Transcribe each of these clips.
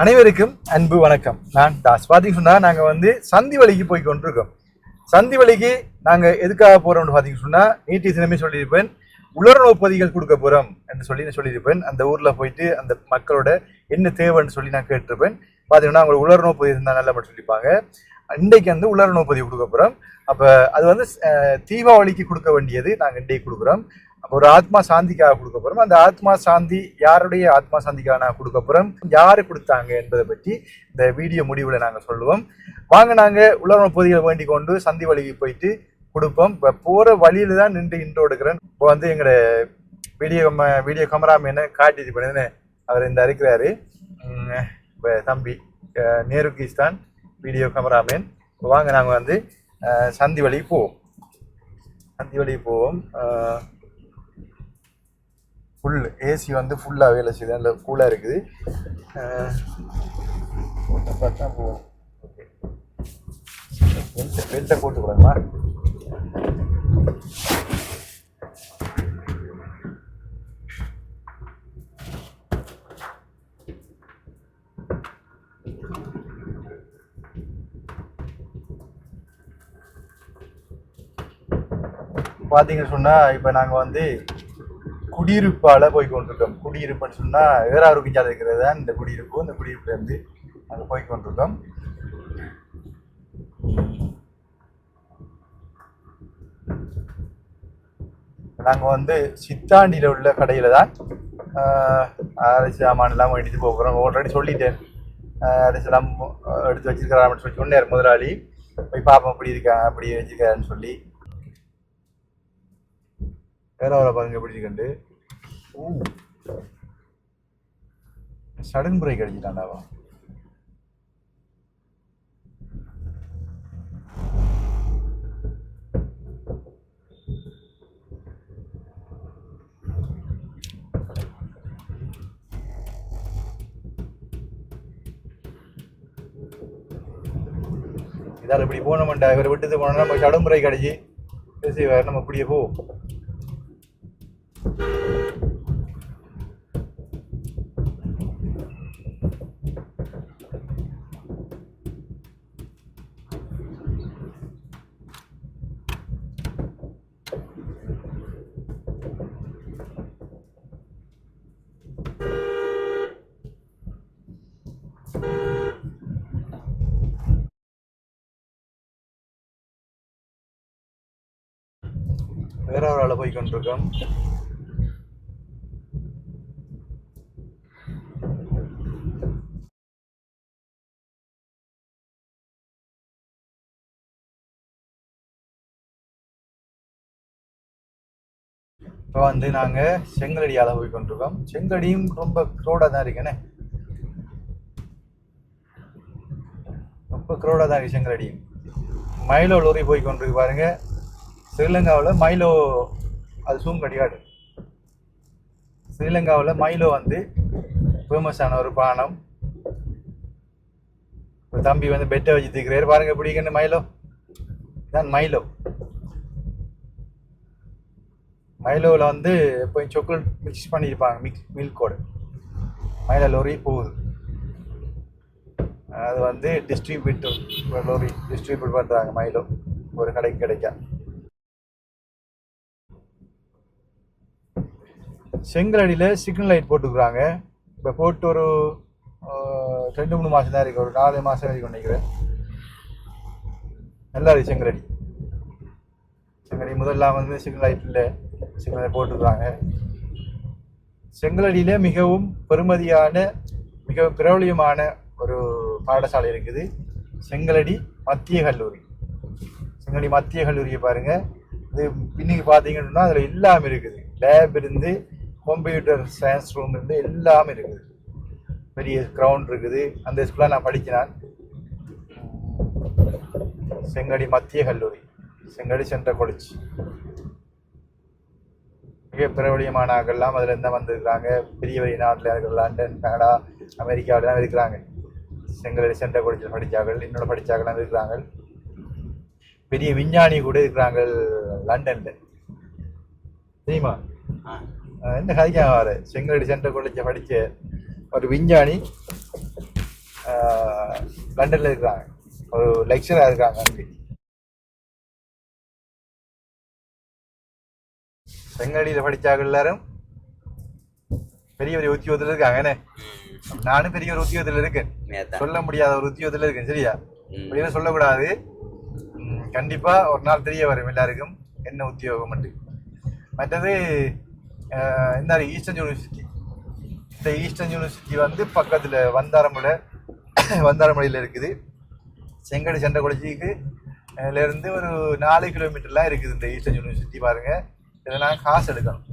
அனைவருக்கும் அன்பு வணக்கம். நான் தாஸ். பார்த்தீங்கன்னு சொன்னால் நாங்கள் சந்தி வழிக்கு போய் கொண்டிருக்கோம். சந்தி வழிக்கு நாங்கள் எதுக்காக போகிறோம்னு பார்த்தீங்கன்னு சொன்னால் நேற்று தினமே சொல்லியிருப்பேன், உலர்நோப்பதிகள் கொடுக்க போகிறோம் என்று சொல்லியிருப்பேன். அந்த ஊரில் போயிட்டு அந்த மக்களோட என்ன தேவைன்னு சொல்லி நான் கேட்டிருப்பேன். பார்த்தீங்கன்னா அவங்க உலர்நோப்பதி இருந்தால் நல்ல மட்டும் சொல்லிப்பாங்க. இன்றைக்கு உலர்நோப்பதி கொடுக்க போகிறோம். அப்போ அது தீபாவளிக்கு கொடுக்க வேண்டியது நாங்கள் இன்றைக்கு கொடுக்குறோம். அப்போ ஒரு ஆத்மா சாந்திக்காக கொடுக்க போகிறோம். அந்த ஆத்மா சாந்தி யாருடைய ஆத்மா சாந்திக்காக நான் கொடுக்க போகிறோம், யாரு கொடுத்தாங்க என்பதை பற்றி இந்த வீடியோ முடிவில் நாங்கள் சொல்லுவோம். வாங்க நாங்கள் உலர்நோப்பதிகளை வேண்டிக் கொண்டு சந்தி வழிக்கு போயிட்டு கொடுப்போம். இப்போ போகிற வழியில தான் நின்று இன்ட்ரோ எடுக்கிறேன். இப்போ எங்களோட வீடியோ கேமராமேனை காட்டிட்டு பண்ணுன்னு அவர் இருக்கிறாரு. இப்போ தம்பி நேருகிஸ்தான் வீடியோ கேமராமேன். வாங்க நாங்கள் சந்தி வழிக்கு போவோம். ஃபுல் ஏசி ஃபுல்லாக வேலை செய்யுது, நல்ல கூலாக இருக்குது. பார்த்தா போவோம். ஓகே, பெல்ட்டை போட்டுக்கலாமா? பார்த்தீங்கன்னு சொன்னால் இப்போ நாங்கள் குடியிருப்பால் போய் கொண்டிருக்கோம். குடியிருப்புன்னு சொன்னால் ஏறாருக்கு ஜாதி இருக்கிறது தான் இந்த குடியிருப்பு. இந்த குடியிருப்புலேருந்து அங்கே போய் கொண்டிருக்கோம். நாங்கள் சித்தாண்டியில் உள்ள கடையில் தான் அரிசி சாமானெல்லாம் எடுத்து போகிறோம். ஆல்ரெடி சொல்லிட்டேன், அரிசிலாம் எடுத்து வச்சிருக்கிறான்னு சொல்லி சொன்னார் முதலாளி. போய் பார்ப்போம் அப்படி இருக்காங்க, அப்படி வச்சிருக்காருன்னு சொல்லி. வேற பாருங்க எப்படி இருக்கண்டு. Sudden brake அடிச்சுட்டாண்டாவா? இதால் இப்படி போனோம்டா, இவர் விட்டுட்டு போனோம்னா நம்ம சடன் பிரேக் அடிச்சு பேசி நம்ம இப்படியே போ. வேற ஒரு ஆளை போய் கொண்டிருக்கோம். இப்போ நாங்கள் செங்கலடியால் போய் கொண்டிருக்கோம். செங்கடியும் ரொம்ப க்ரௌடாக தான் இருக்குண்ணே, ரொம்ப க்ரௌடாக தான் இருக்குது செங்கலடியும். மைலோ லோரி போய் கொண்டிருக்கு பாருங்க. ஸ்ரீலங்காவில் மைலோ அது சூம் கடிகாடு. ஸ்ரீலங்காவில் மைலோ ஃபேமஸான ஒரு பானம். இப்போ தம்பி பெட்டை வச்சு தூக்கிறாரு பாருங்க. பிடிக்குன்னு மைலோ தான் மைலோ. மைலோவில் இப்போ சாக்லேட் மிக்ஸ் பண்ணியிருப்பாங்க, மில்கோடு. மைலோ லோரி போகுது. அது டிஸ்ட்ரிபியூட்டர் லோரி டிஸ்ட்ரிபியூட் பண்ணுறாங்க மைலோ ஒரு கடைக்கு கிடைக்கா. செங்கலடியில் சிக்னல் லைட் போட்டுக்கிறாங்க. இப்போ போட்டு ஒரு 2-3 மாதம் தான் இருக்குது, ஒரு 4 மாதம் வரைக்கும் நினைக்கிறேன். நல்லா இருக்குது செங்கலடி. முதல்ல சிக்னல் லைட்டில் சிக்னலை போட்டுக்கிறாங்க. செங்கலடியில மிகவும் பெருமதியான, மிகவும் பிரபலியமான ஒரு பாடசாலை இருக்குது, செங்கலடி மத்திய கல்லூரி. செங்கலடி மத்திய கல்லூரியை பாருங்க. இது இன்னைக்கு பார்த்தீங்கன்னா அதில் எல்லாமே இருக்குது. லேப் இருந்து, கம்ப்யூட்டர் சயின்ஸ் ரூம் இருந்து எல்லாமே இருக்குது. பெரிய கிரவுண்ட் இருக்குது. அந்த ஸ்கூலில் நான் படிக்கிறேன். செங்கலடி மத்திய கல்லூரி, செங்கலடி சென்ட்ரல் காலேஜ். மிக பிரபலியமான ஆக்கள்லாம் அதில் இருந்தால் வந்திருக்கிறாங்க. பெரிய பெரிய நாட்டில் இருக்கிற லண்டன், கனடா, அமெரிக்காவிலாம் இருக்கிறாங்க. செங்கலடி சென்ட்ரல் காலேஜில் படித்தார்கள், என்னோட படித்தாக்கெல்லாம் இருக்கிறாங்க. பெரிய விஞ்ஞானி கூட இருக்கிறாங்க லண்டன்ல, தெரியுமா? என்ன கதைக்காக வர செங்கலடி சென்ட்ரல் காலேஜை படித்த ஒரு விஞ்ஞானி லண்டனில் இருக்கிறாங்க, ஒரு லெக்சராக இருக்காங்க. அங்கே செங்கடியில் படித்தாங்க எல்லாரும் பெரிய பெரிய உத்தியோகத்தில் இருக்காங்க. என்ன நானும் பெரிய ஒரு உத்தியோகத்தில் இருக்கேன், சொல்ல முடியாத ஒரு உத்தியோகத்தில் இருக்கேன். சரியா, அப்படின்னு சொல்லக்கூடாது. கண்டிப்பா ஒரு நாள் தெரிய வரும் எல்லாருக்கும் என்ன உத்தியோகம். மற்றது இந்த ஈஸ்டர்ன் யூனிவர்சிட்டி, இந்த ஈஸ்டர்ன் யூனிவர்சிட்டி வந்து பக்கத்தில் வந்தாரமலையில் இருக்குது. செங்கடி சென்ற கொளச்சிக்கு இருந்து ஒரு 4 கிலோமீட்டர்லாம் இருக்குது இந்த ஈஸ்டர்ன் யூனிவர்சிட்டி. பாருங்க, இதில் நாங்கள் காசு எடுக்கணும்.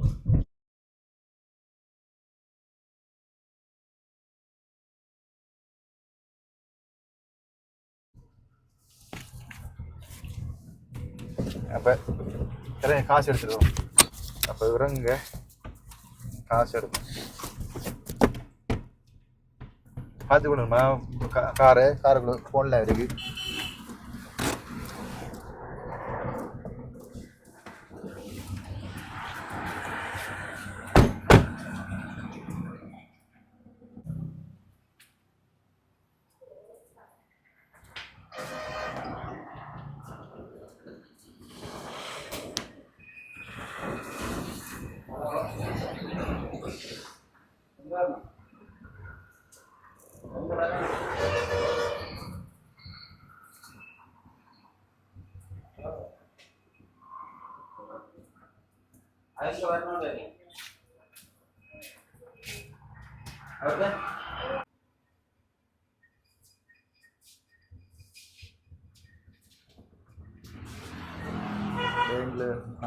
அப்போ காசு எடுத்துடுவோம். அப்போ இறங்க காசு எடுப்போம். பார்த்துக்கணுமா காருக்குள்ள ஃபோனில் இருக்கு.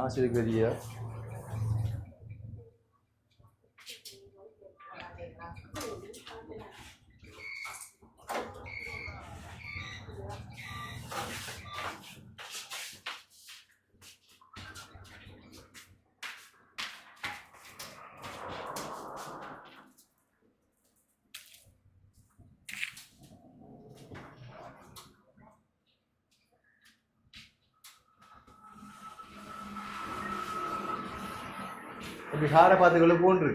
ஆசிரியர் இப்படி காரை பார்த்துக்களை போன்று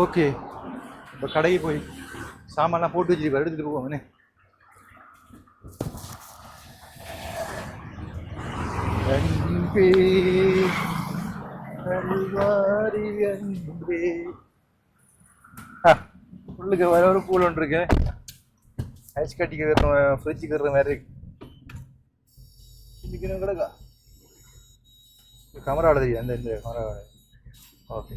ஓகே. இப்போ கடைக்கு போய் சாமான்லாம் போட்டு வச்சுருக்கோம், எடுத்துகிட்டு போவோங்கண்ணே. உள்ளுக்கு வர ஒரு பூல் ஒன்று இருக்கு, ஐஸ் கட்டிக்கு ஃப்ரிட்ஜுக்கு இருக்கிற மாதிரி இருக்கு. இன்னைக்கு கிடக்கா கமராவில் தெரியும், அந்த இந்த கமராவில். ஓகே,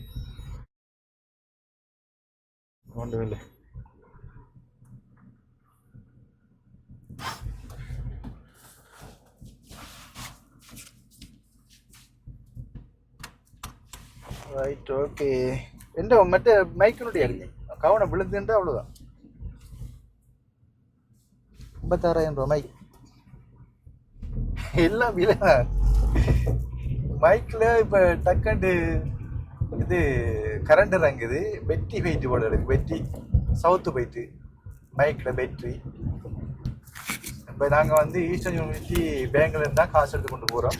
ஒன்றும் இல்லை. Right, okay. எந்த மற்ற மைக்கினுடைய இருக்கு கவனம் விழுந்துன்றா அவ்வளோதான். 56,000 ரூபா மைக், எல்லாம் விலை. மைக்கில் இப்போ டக்கண்டு இது கரண்ட் இறங்குது, பெட்டி போயிட்டு போல இருக்கு, பெட்டி சவுத்து போயிட்டு மைக்கில் பேட்ரி. இப்போ நாங்கள் வந்து ஈஸ்டர்ன் யூனிவர்சிட்டி பேங்க்ல இருந்தால் காசு எடுத்து கொண்டு போகிறோம்.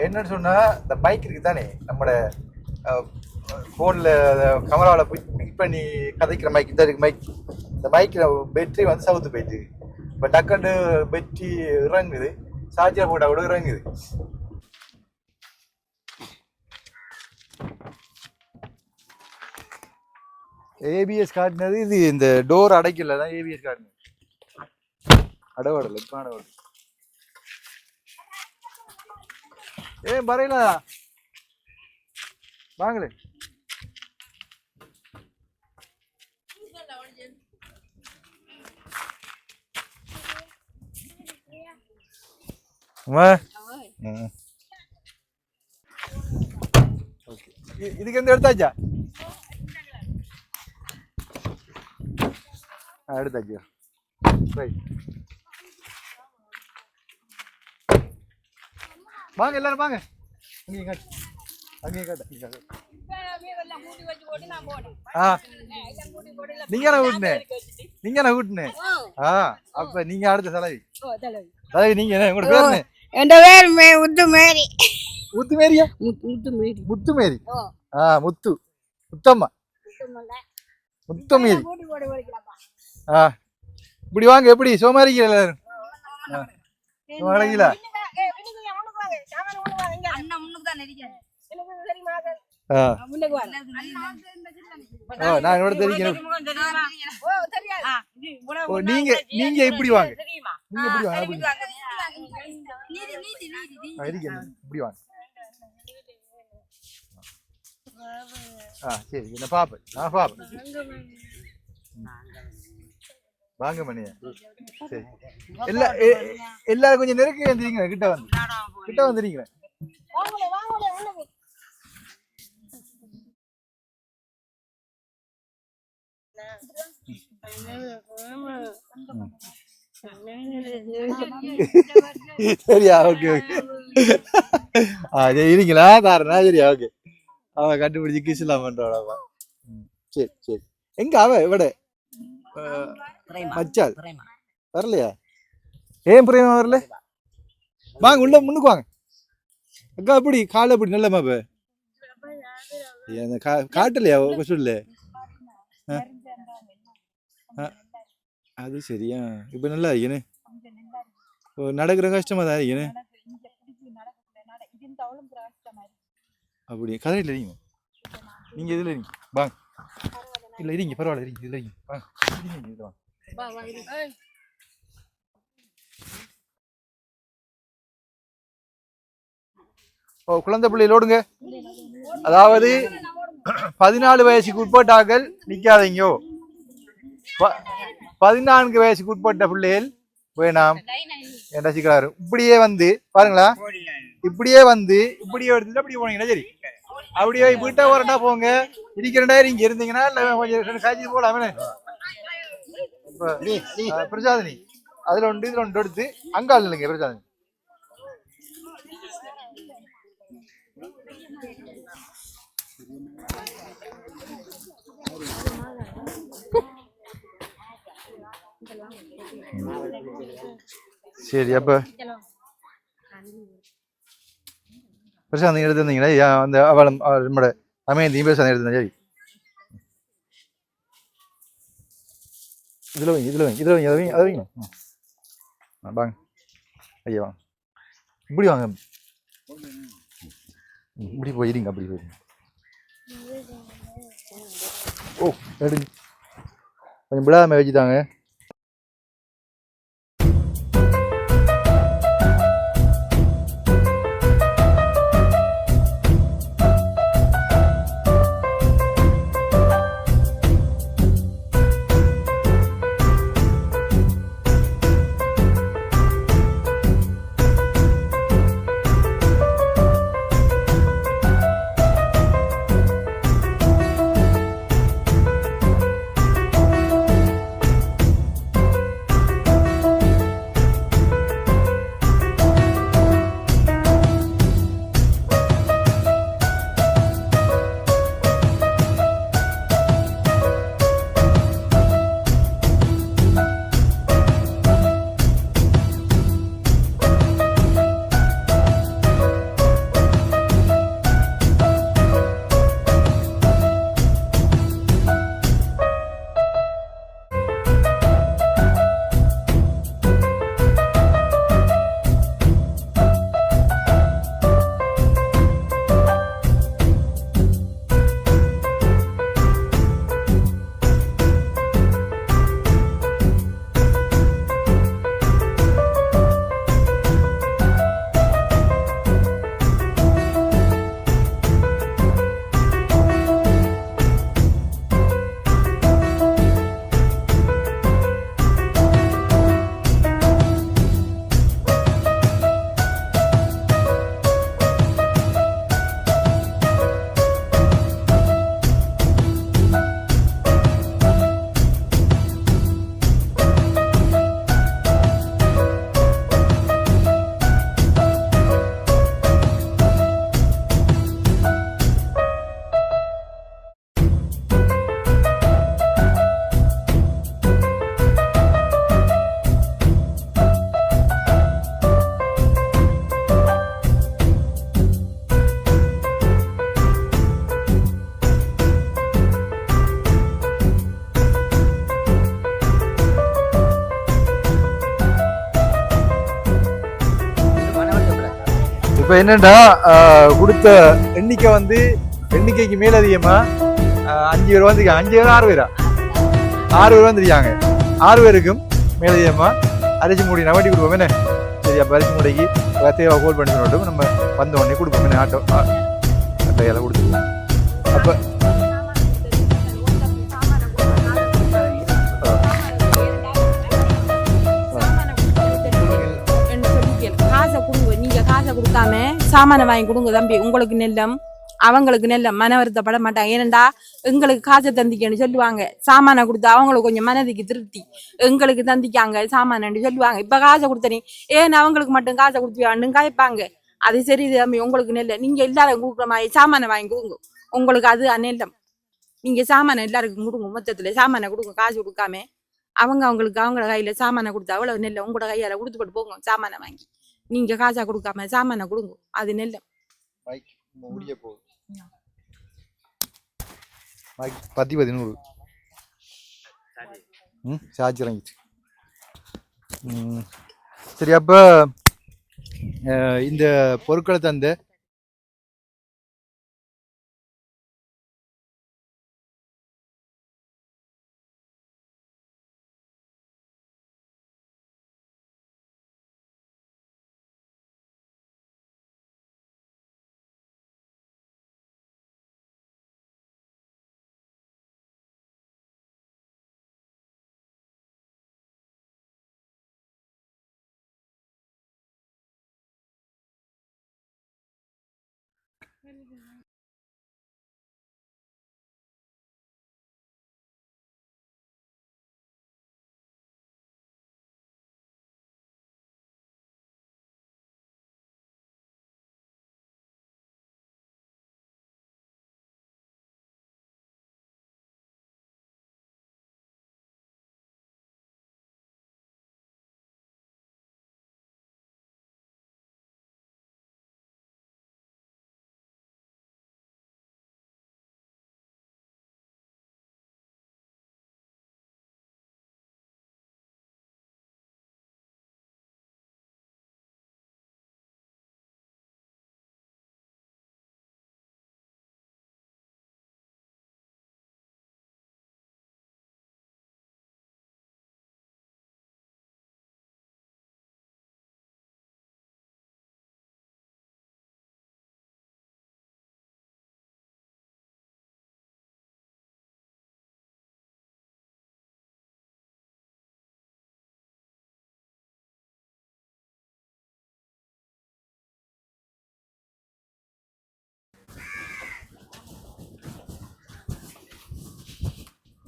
என்னன்னு சொன்னால், இந்த மைக் இருக்குது தானே நம்மளோட ஃபோனில் கேமராவில் போய் பிக் பண்ணி கதைக்கிற மைக், இந்த மைக், இந்த மைக்கில் பேட்ரி வந்து சவுத்து போயிட்டு இப்போ டக்கண்டு பெட்டி இறங்குது, சார்ஜர் போட்டால் கூட இறங்குது. ஏபிஎஸ் காட்டினது இது இந்த டோர் அடைக்கல தான் ஏபிஎஸ் காட்டினது. அடவாடல இப்போ அடவாடல ஏன் பரையில வாங்களே. இதுக்கு எந்த எடுத்தாச்சா? எடுத்தாச்சு. வாங்க எல்லாரும் வாங்க. அங்கேயும் காட்டு அங்கேயும் காட்டு. நீங்க நான் கூட்டினேன். அப்ப நீங்க அடுத்த தலைவி தலைவி நீங்க என்ன உங்களோட பேரு? என் பேர் முத்துமேரி. முத்துமேரியா? முத்துமேரி. முத்து முத்தம்மா முத்தமேரி. இப்படி வாங்க. எப்படி சோமாரிக்கல எல்லாரும்? அழகில நான் என்னோட தெரியும். நீங்க நீங்க இப்படி வாங்க. நீங்க இப்படி வாங்க. இப்படி வாங்க. சரி என்ன பாப்பேன் நான் பாப்பேன். வாங்க மணியா. சரி எல்லாரும் கொஞ்சம் நெருக்கி வந்துருங்க. கிட்ட வந்துருங்க. சரியா? Okay okay. இருங்களா தாரணா? சரியா? ஓகே. அவ கண்டுபிடிச்சு கிஸ்லாம் பண்றாளா? சரி சரி. எங்க அவ இவட மச்சால் வரலையா? ஏன் பிரேமா வரல? வாங்க உள்ள முன்னுக்கு வாங்க. அக்கா அப்படி காலை அப்படி நல்ல மாப்ப காட்டலையா சொல்லு? அது சரியா? இப்ப நல்லா இருக்கேன்னு நடக்கிற கஷ்டமா தான் இருக்கேன்னு. அப்படி கதை இல்லை. நீங்க இதுல இருங்க வாங்க. இல்ல இருங்க பரவாயில்ல. இருங்க இதுல இருங்க வாங்க. குழந்தை பிள்ளைகளோடுங்க. அதாவது 14 வயசுக்கு உட்பட்டாக்கள் நிக்காதீங்கோ. 14 வயசுக்கு உட்பட்ட பிள்ளைகள் வேணாம் என்ன சிக்கிறாரு. இப்படியே வந்து பாருங்களா. இப்படியே வந்து இப்படியே எடுத்துட்டு அப்படியே போனீங்கன்னா சரி. அப்படியே வீட்டை வரண்டா போங்க. இருக்கிறண்டா இங்க இருந்தீங்கன்னா கொஞ்சம் காய்ச்சி போலாமே. பிரசாதினி அதுல ஒன்று இதுல ஒன்று எடுத்து அங்காள் இல்லைங்க பிரசாதினி. சரி அப்ப பிரசாந்த் எடுத்து இருந்தீங்களா? அந்த அவள் நம்மளோட அமையந்தையும் பிரசாந்த் எடுத்து. சரி இதுல வைங்க இதுல வைங்க இதுல வைங்க அதை வைங்க வாங்க. ஐயா வாங்க. இப்படி வாங்க. இப்படி போயிருங்க. அப்படி போயிருங்க. ஓ எடுங்க கொஞ்சம் விடாம வச்சுட்டாங்க. இப்போ என்னன்னா கொடுத்த எண்ணிக்கை வந்து எண்ணிக்கைக்கு மேலதிகமா 5 பேர் வந்து 5 பேர் 6 பேரா 6 பேர் வந்துருக்காங்க. 6 பேருக்கும் மேலதிகமா அரிசி மூடி நவட்டி கொடுப்போம் என்ன. சரி, அப்போ அரிசி மூடைக்கு தேவை ஹோல்ட் பண்ணி சொல்லட்டும், நம்ம வந்த உடனே கொடுப்போம் என்ன. ஆட்டோ அட்டையெல்லாம் கொடுத்துருவோம். அப்போ கொடுக்காம சாமான வாங்கி கொடுங்க தம்பி. உங்களுக்கு நெல்லம் அவங்களுக்கு நெல்லம் மன வருத்தப்பட மாட்டாங்க. ஏனண்டா எங்களுக்கு காசை தந்திக்கன்னு சொல்லுவாங்க. சாமானை கொடுத்து அவங்களுக்கு கொஞ்சம் மனதுக்கு திருப்தி. எங்களுக்கு தந்திக்காங்க சாமானு சொல்லுவாங்க. இப்ப காசை கொடுத்தனே ஏன் அவங்களுக்கு மட்டும் காசை கொடுத்து காய்ப்பாங்க. அது சரி தம்பி, உங்களுக்கு நெல்ல நீங்க எல்லாரும் கொடுக்குற மாதிரி சாமானை வாங்கி கொடுங்க. உங்களுக்கு அது நெல்லம். நீங்க சாமானை எல்லாருக்கும் கொடுங்க. மொத்தத்துல சாமானை கொடுங்க. காசு கொடுக்காம அவங்களுக்கு அவங்கள கையில சாமானை கொடுத்து அவ்வளவு நெல்ல உங்களோட கையால கொடுத்து போட்டு போங்க. சாமானை வாங்கி நீங்க காசா கொடுக்காம சாமானை கொடுங்க. அது நெல்லம். 10 சார்ஜ் இறங்கிச்சு. சரி, அப்போ இந்த பொருட்களை தந்த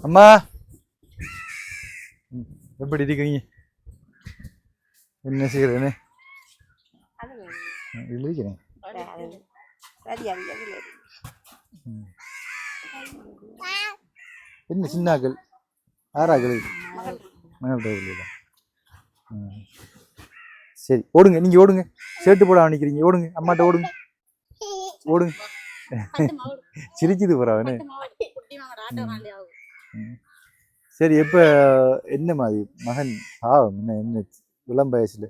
அம்மா எப்படி இருக்கீங்க? என்ன செய்யறேன்னு எழுதிக்கிறேன். என்ன சின்னாக்கள் ஆறாக்கள் சரி, ஓடுங்க. நீங்க ஓடுங்க. ஷர்ட்டு போட நினைக்கிறீங்க. ஓடுங்க, அம்மாட்ட ஓடுங்க. ஓடுங்க. சிரிக்குது போறாவனே. சரி, எப்ப என்ன மாதிரி மகன் பாவம் என்ன இளம் வயசுல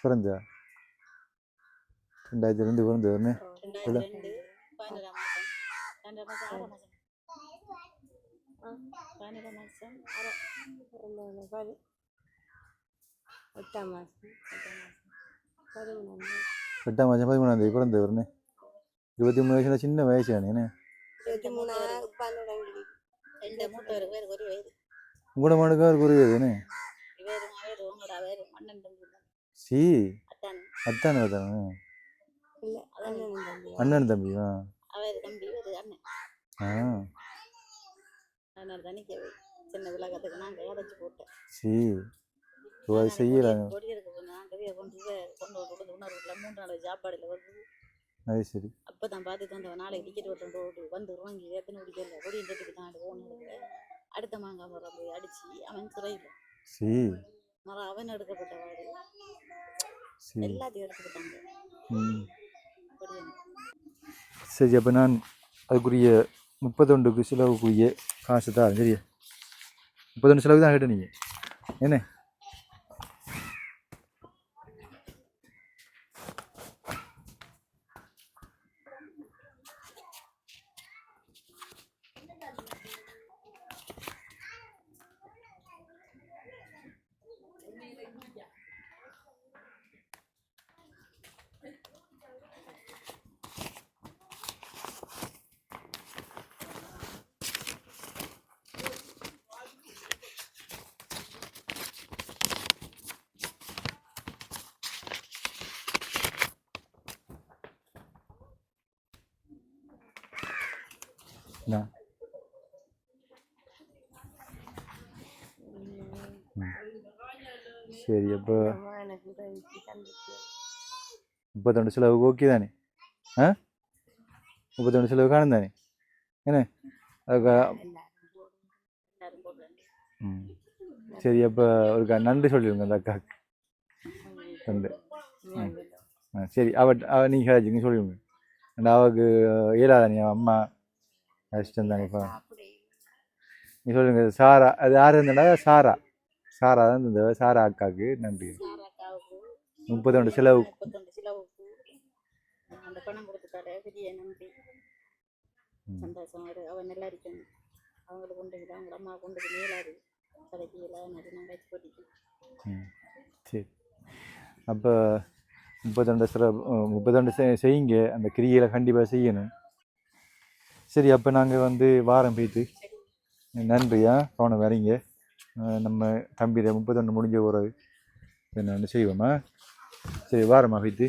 பிறந்தா 2002 பிறந்தவர்னு எட்டாம் மாதம் 13ஆம் தேதி பிறந்தவர்னு 23 வயசுல சின்ன வயசு தானே. உங்களோட மனுக்கு அவருக்கு ஒரு வயதுன்னு சி அத்தானே தானே அண்ணன் தம்பியா? சி செய்யறாங்க. அது சரி. அப்பதான் பார்த்து நாளைக்கு டிக்கெட் வந்து அடுத்த மாங்காய் மரம் போய் அடிச்சு அவன் துறையில மரம் அவன் எடுக்கப்பட்டவாறு எல்லாத்தையும் எடுத்துக்கிட்டாங்க. சரி, அப்ப நான் அதுக்குரிய 31க்கு செலவுக்குரிய காசு தான் சரியா 31 செலவுக்கு தான் கேட்ட நீங்கள் என்ன என்ன சரி அப்போ 32 செலவுக்கு ஓகே தானே ஆ 32 செலவு காணும் தானே என்ன அதுக்கு சரி அப்போ ஒரு நன்றி சொல்லிடுங்க அந்த அக்காவுக்கு நன்றி சரி அவ நீங்கள் சொல்லிடுங்க அந்த அவளுக்கு இயலாதானே அம்மா கஷ்டம் தானேப்பா நீ சொல்லுங்க சாரா அது யார் இருந்தாடா சாரா தான் இந்த சாரா அக்காவுக்கு நன்றி 32 செலவு அந்த பணம் கொடுத்துட்டாரு பெரிய நன்றி சந்தோஷம் அவன் நல்லா இருக்கணும் அவங்களுக்கு கொண்டு அவங்க அம்மா கொண்டு மேலாது கடைக்கு எல்லாம் நிறைய நாங்கள் போட்டிக்கு சரி அப்போ 32 செய்யுங்க அந்த கிரியை கண்டிப்பாக செய்யணும் சரி அப்போ நாங்கள் வாரம் போயிட்டு நன்றியா போன வரீங்க நம்ம தம்பியில் 32 முடிஞ்ச ஒரு என்னென்னு செய்வோமா சரி வாரமாக போயிட்டு